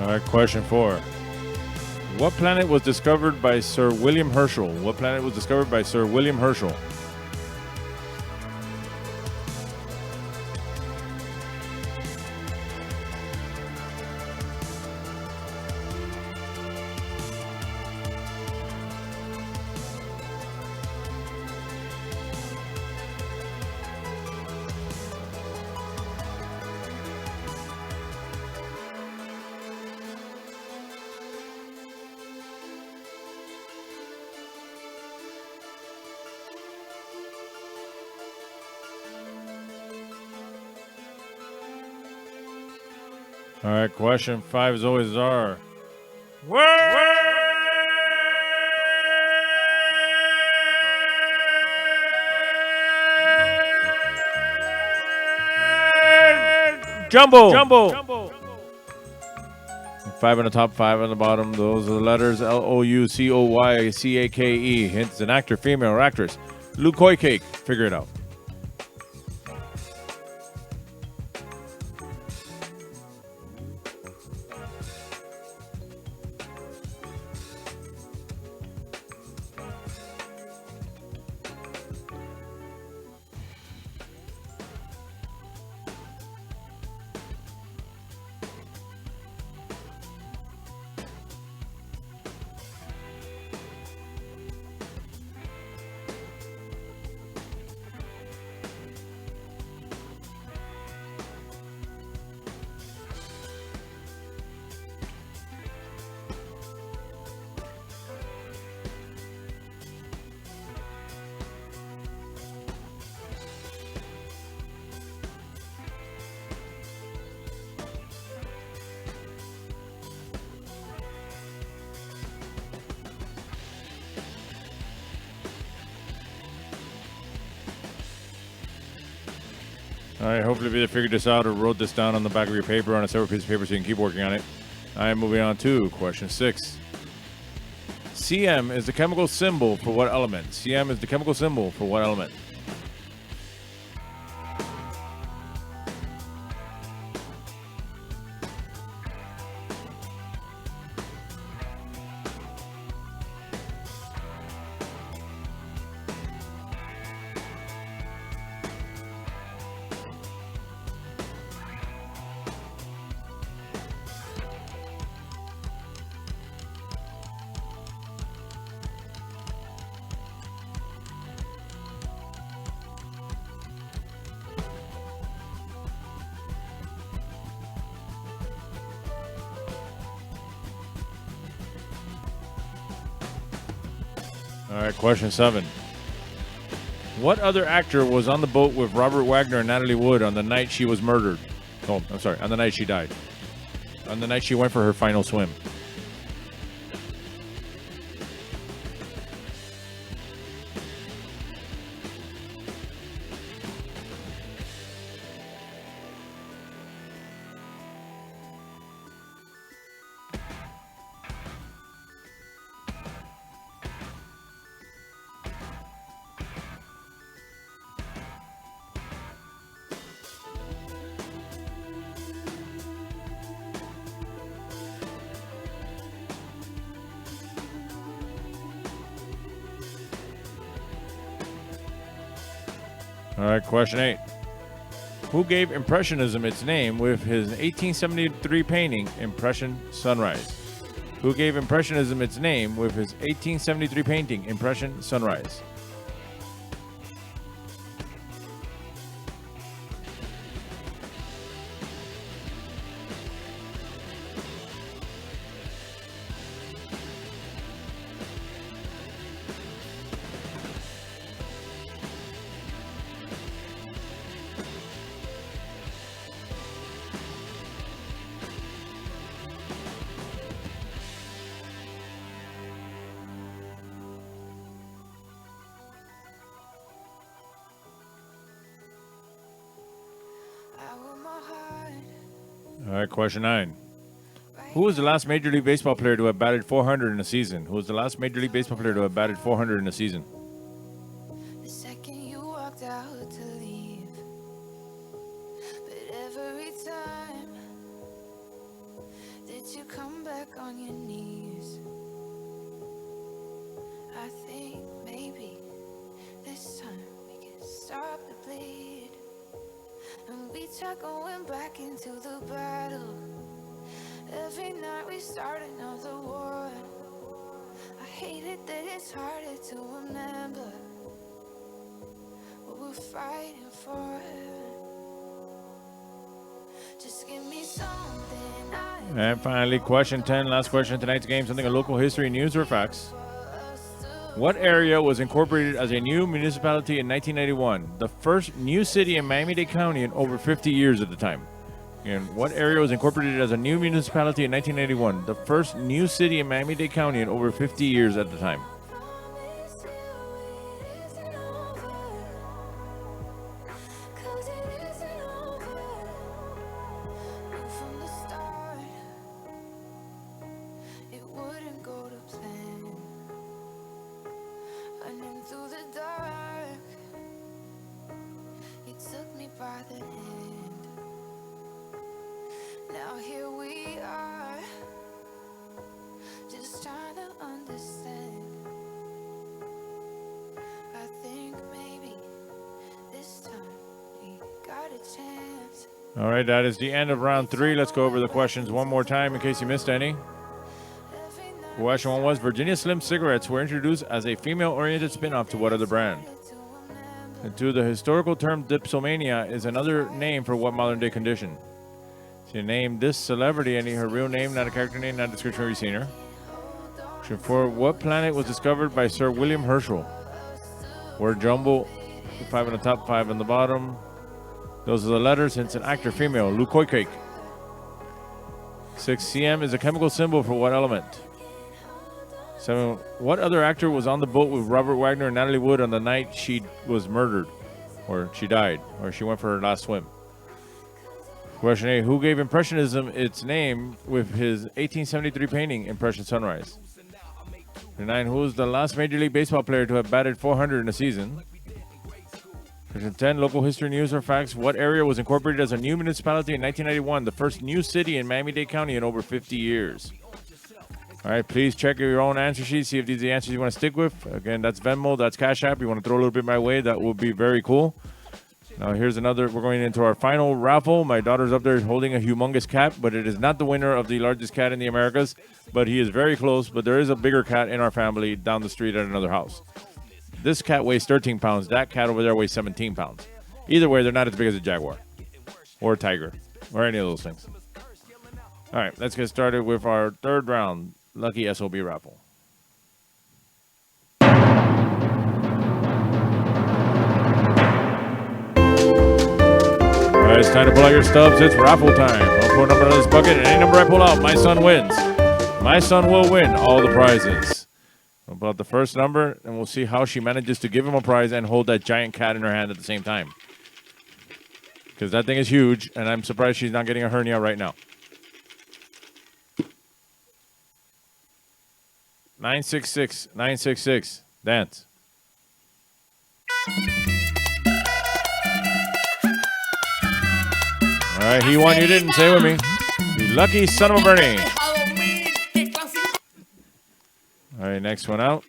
All right, question 4. What planet was discovered by Sir William Herschel? What planet was discovered by Sir William Herschel? All right, question 5 is always our. Jumbo. 5 on the top, 5 on the bottom. Those are the letters Loucoycake. Hint, it's an actor, female or actress. Loucoycake. Figure it out. All right, hopefully you figured this out or wrote this down on the back of your paper on a separate piece of paper so you can keep working on it. I am moving on to question 6. Cm is the chemical symbol for what element? Cm is the chemical symbol for what element? All right, question 7. What other actor was on the boat with Robert Wagner and Natalie Wood on the night she was murdered? Oh, I'm sorry, on the night she died. On the night she went for her final swim. All right, question 8. Who gave Impressionism its name with his 1873 painting, Impression Sunrise? Who gave Impressionism its name with his 1873 painting, Impression Sunrise? All right, question 9. Who was the last Major League Baseball player to have batted 400 in a season? Who was the last Major League Baseball player to have batted 400 in a season? The second you walked out to leave, but every time that you come back on your knees, I think maybe this time we can stop the bleed, and we start going back into the battle. Every night we start another war. I hate it that it's harder to remember what we're fighting for. Just give me something. And finally, question 10, last question of tonight's game. Something of local history, news, or facts. What area was incorporated as a new municipality in 1991? The first new city in Miami-Dade County in over 50 years at the time. And what area was incorporated as a new municipality in 1981? The first new city in Miami-Dade County in over 50 years at the time. Now here we are, just trying to understand. I think maybe this time we got a chance. All right, that is the end of round 3. Let's go over the questions one more time in case you missed any. Question 1 was, Virginia Slim cigarettes were introduced as a female-oriented spin-off to what other brand? And 2, the historical term dipsomania is another name for what modern-day condition? She named this celebrity any her real name, not a character name, not a description where you've seen her. Question 4, what planet was discovered by Sir William Herschel? Word jumble, 5 on the top, 5 on the bottom. Those are the letters. It's an actor, female, Lukoikik. 6, CM is a chemical symbol for what element? 7, what other actor was on the boat with Robert Wagner and Natalie Wood on the night she was murdered? Or she died, or she went for her last swim? Question 8, who gave Impressionism its name with his 1873 painting, Impression Sunrise? 9, who was the last Major League Baseball player to have batted 400 in a season? Question 10, local history, news, or facts. What area was incorporated as a new municipality in 1991, the first new city in Miami-Dade County in over 50 years? All right, please check your own answer sheet, see if these are the answers you want to stick with. Again, that's Venmo, that's Cash App. You want to throw a little bit my way, that would be very cool. Now, here's another. We're going into our final raffle. My daughter's up there holding a humongous cat, but it is not the winner of the largest cat in the Americas, but he is very close. But there is a bigger cat in our family down the street at another house. This cat weighs 13 pounds. That cat over there weighs 17 pounds. Either way, they're not as big as a jaguar or a tiger or any of those things. All right, let's get started with our third round Lucky SOB raffle. All right, it's time to pull out your stubs. It's raffle time. I'll pull a number out of this bucket, and any number I pull out, my son wins. My son will win all the prizes. I'll pull out the first number, and we'll see how she manages to give him a prize and hold that giant cat in her hand at the same time. Because that thing is huge, and I'm surprised she's not getting a hernia right now. 966, 966. Dance. All right, he won. You didn't. Say with me. You lucky son of a Bernie. All right, next one out.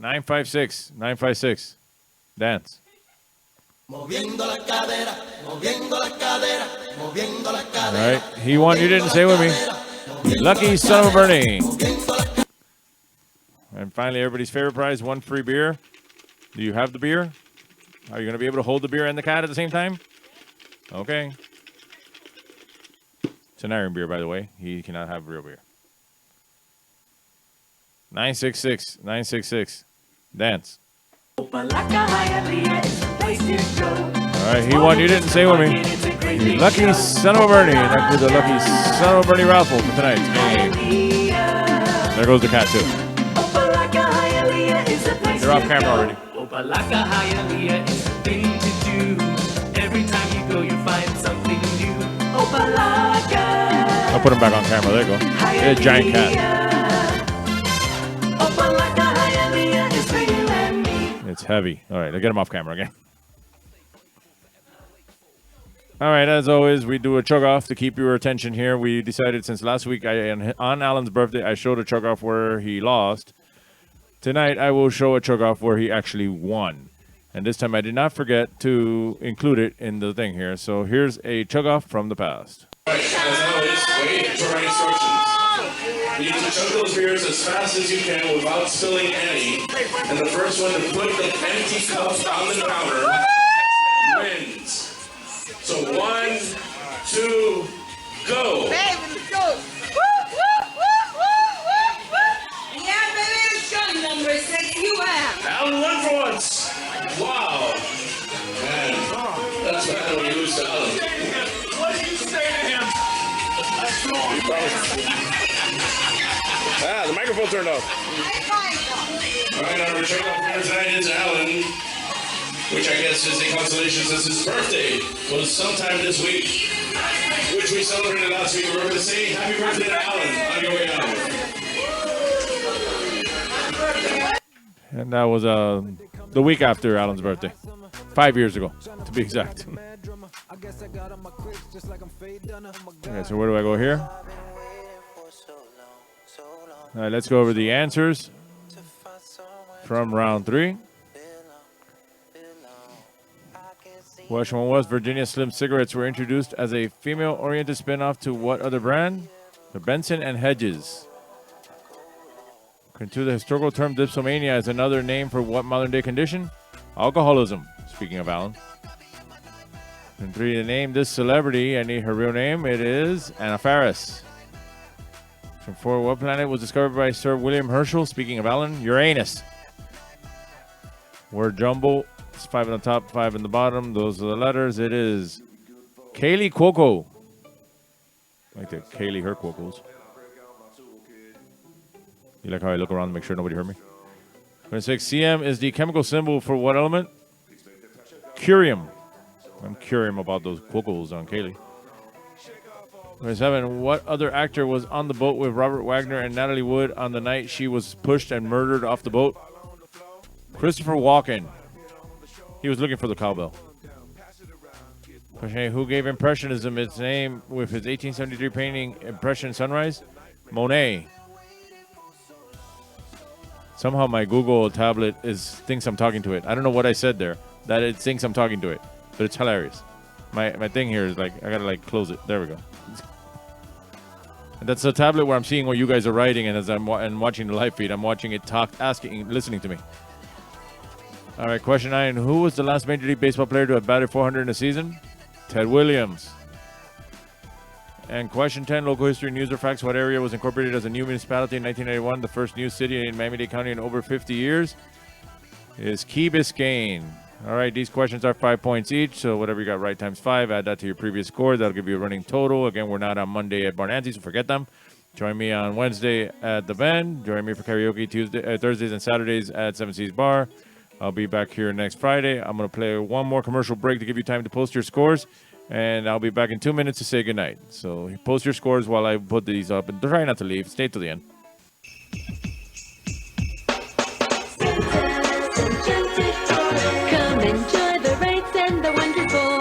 $956, $956. Dance. Moviendo la cadera, moviendo la cadera, moviendo la cadera. All right, he won. You didn't. Say with me. You lucky son of a Bernie. And finally, everybody's favorite prize, one free beer. Do you have the beer? Are you going to be able to hold the beer and the cat at the same time? Okay. It's an iron beer, by the way. He cannot have real beer. 966, 966. Dance. All right, he won. You didn't. Say with me. You lucky son of a Bernie. And that was the lucky son of a Bernie raffle for tonight's game. There goes the cat, too. They're off camera already. Opalaka Hialeah is the thing to do. Every time you go, you find something new. Opalaka. I'll put him back on camera. There you go. There's a giant cat. Opalaka Hialeah is for you and me. It's heavy. All right, I'll get him off camera again. All right, as always, we do a chug-off to keep your attention here. We decided since last week, on Alan's birthday, I showed a chug-off where he lost. Tonight, I will show a chug-off where he actually won. And this time, I did not forget to include it in the thing here. So here's a chug-off from the past. All right, as always, wait for my instructions. You need to chug those beers as fast as you can without spilling any. And the first one to put the empty cup on the counter wins. So 1, 2, go. Baby, let's go. Woo, woo, woo, woo, woo, woo. Yeah, baby, it's show number 6. You have. Alan won for once. Wow. Man, that's bad when you lose to Alan. What did you say to him? The microphone turned off. All right, our return winner tonight is Alan, which I guess is a consolation since his birthday was sometime this week, which we celebrated last week. Remember to say happy birthday to Alan on your way out. And that was the week after Alan's birthday. 5 years ago, to be exact. Okay, so where do I go here? All right, let's go over the answers from round 3. Question 1 was Virginia Slim cigarettes were introduced as a female-oriented spin-off to what other brand? The Benson and Hedges. Question 2, the historical term dipsomania is another name for what modern-day condition? Alcoholism. Speaking of Alan. And 3, to name this celebrity, I need her real name. It is Anna Faris. Question 4, what planet was discovered by Sir William Herschel? Speaking of Alan, Uranus. Word jumble. It's 5 on the top, 5 in the bottom. Those are the letters. It is Kaylee Cuoco. I like that. Kaylee, her Cuocos. You like how I look around to make sure nobody heard me? 26. CM is the chemical symbol for what element? Curium. I'm curious about those Cuocos on Kaylee. 27. What other actor was on the boat with Robert Wagner and Natalie Wood on the night she was pushed and murdered off the boat? Christopher Walken. He was looking for the cowbell. Question 8. Who gave Impressionism its name with his 1873 painting Impression Sunrise? Monet. Somehow my Google tablet thinks I'm talking to it. I don't know what I said there. That it thinks I'm talking to it. But it's hilarious. My thing here is like, I gotta like close it. There we go. And that's the tablet where I'm seeing what you guys are writing, and as I'm watching the live feed, I'm watching it listening to me. All right, question 9. Who was the last Major League Baseball player to have batted 400 in a season? Ted Williams. And question 10, local history, news or facts. What area was incorporated as a new municipality in 1991, the first new city in Miami-Dade County in over 50 years? Is Key Biscayne. All right, these questions are 5 points each, so whatever you got right times 5, add that to your previous score. That'll give you a running total. Again, we're not on Monday at Barnanzi, so forget them. Join me on Wednesday at The Bend. Join me for karaoke Thursdays and Saturdays at 7 Seas Bar. I'll be back here next Friday. I'm going to play one more commercial break to give you time to post your scores, and I'll be back in 2 minutes to say goodnight. So post your scores while I put these up, and try not to leave. Stay to the end. Come enjoy the rides and the wonderful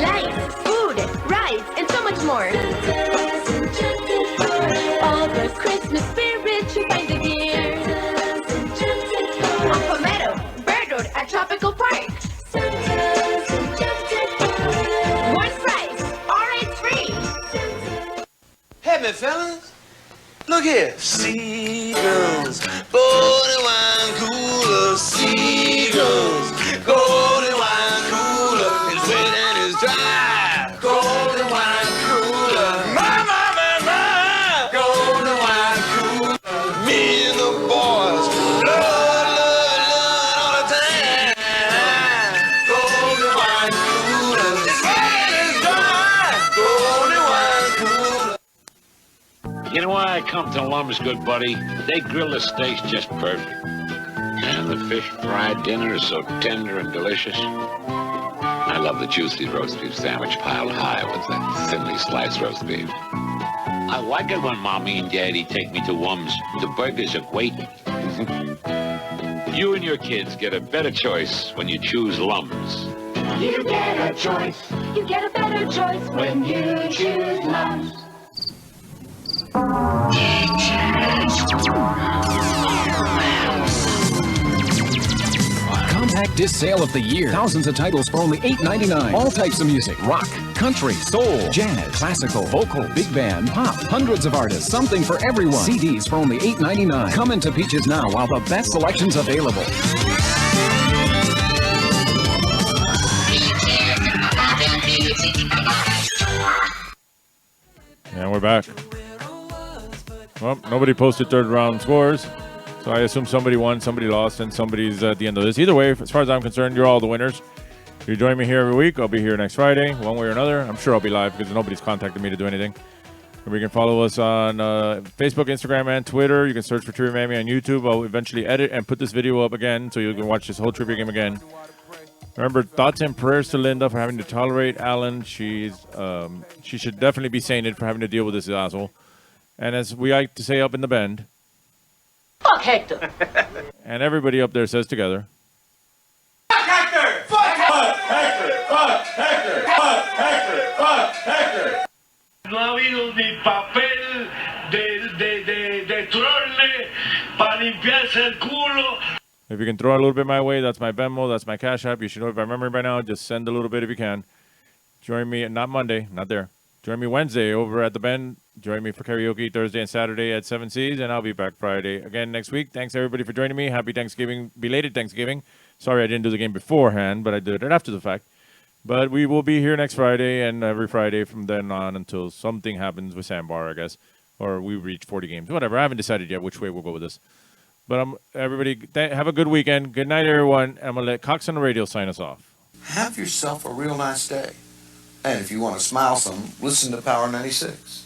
lights, food, rides, and so much more. All the Christmas spirit you find here. On Palmetto, Bird Road at Tropical Park. One price, all rides free. Hey, man, fellas. Look here. Seagulls, golden wine cooler, seagulls, golden wine cooler, it's wet and it's dry. Golden wine cooler, my, golden wine cooler. Me and the boys, love all the time. Golden wine cooler, it's wet and it's dry. Golden wine cooler. You know why I come to Lum's, good buddy? They grill the steaks just perfect. And the fish fried dinner is so tender and delicious. I love the juicy roast beef sandwich piled high with that thinly sliced roast beef. I like it when Mommy and Daddy take me to Wums. The burgers are great. You and your kids get a better choice when you choose Lums. You get a choice. You get a better choice when you choose Lums. Compact disc sale of the year. Thousands of titles for only $8.99. All types of music. Rock, country, soul, jazz, classical, vocal, big band, pop. Hundreds of artists. Something for everyone. CDs for only $8.99. Come into Peaches now while the best selection's available. And we're back. Well, nobody posted third round scores. So I assume somebody won, somebody lost, and somebody's at the end of this. Either way, as far as I'm concerned, you're all the winners. If you join me here every week, I'll be here next Friday, one way or another. I'm sure I'll be live because nobody's contacted me to do anything. And we can follow us on Facebook, Instagram, and Twitter. You can search for Trivia Mammy on YouTube. I'll eventually edit and put this video up again so you can watch this whole trivia game again. Remember, thoughts and prayers to Linda for having to tolerate Alan. She should definitely be sainted for having to deal with this asshole. And as we like to say up in the bend, Fuck Hector. and everybody up there says together, Fuck Hector. Fuck Hector. Fuck Hector. Fuck Hector. Fuck Hector. No ha habido ni papel de trole para limpiarse el culo. if you can throw a little bit my way, that's my Venmo, that's my Cash App. You should know it by memory by now. Just send a little bit if you can. Join me, not Monday, not there. Join me Wednesday over at the Bend. Join me for karaoke Thursday and Saturday at 7 Seas, and I'll be back Friday again next week. Thanks, everybody, for joining me. Happy Thanksgiving, belated Thanksgiving. Sorry I didn't do the game beforehand, but I did it after the fact. But we will be here next Friday and every Friday from then on until something happens with Sandbar, I guess, or we reach 40 games. Whatever. I haven't decided yet which way we'll go with this. But everybody, have a good weekend. Good night, everyone. I'm going to let Cox on the Radio sign us off. Have yourself a real nice day. And if you want to smile some, listen to Power 96.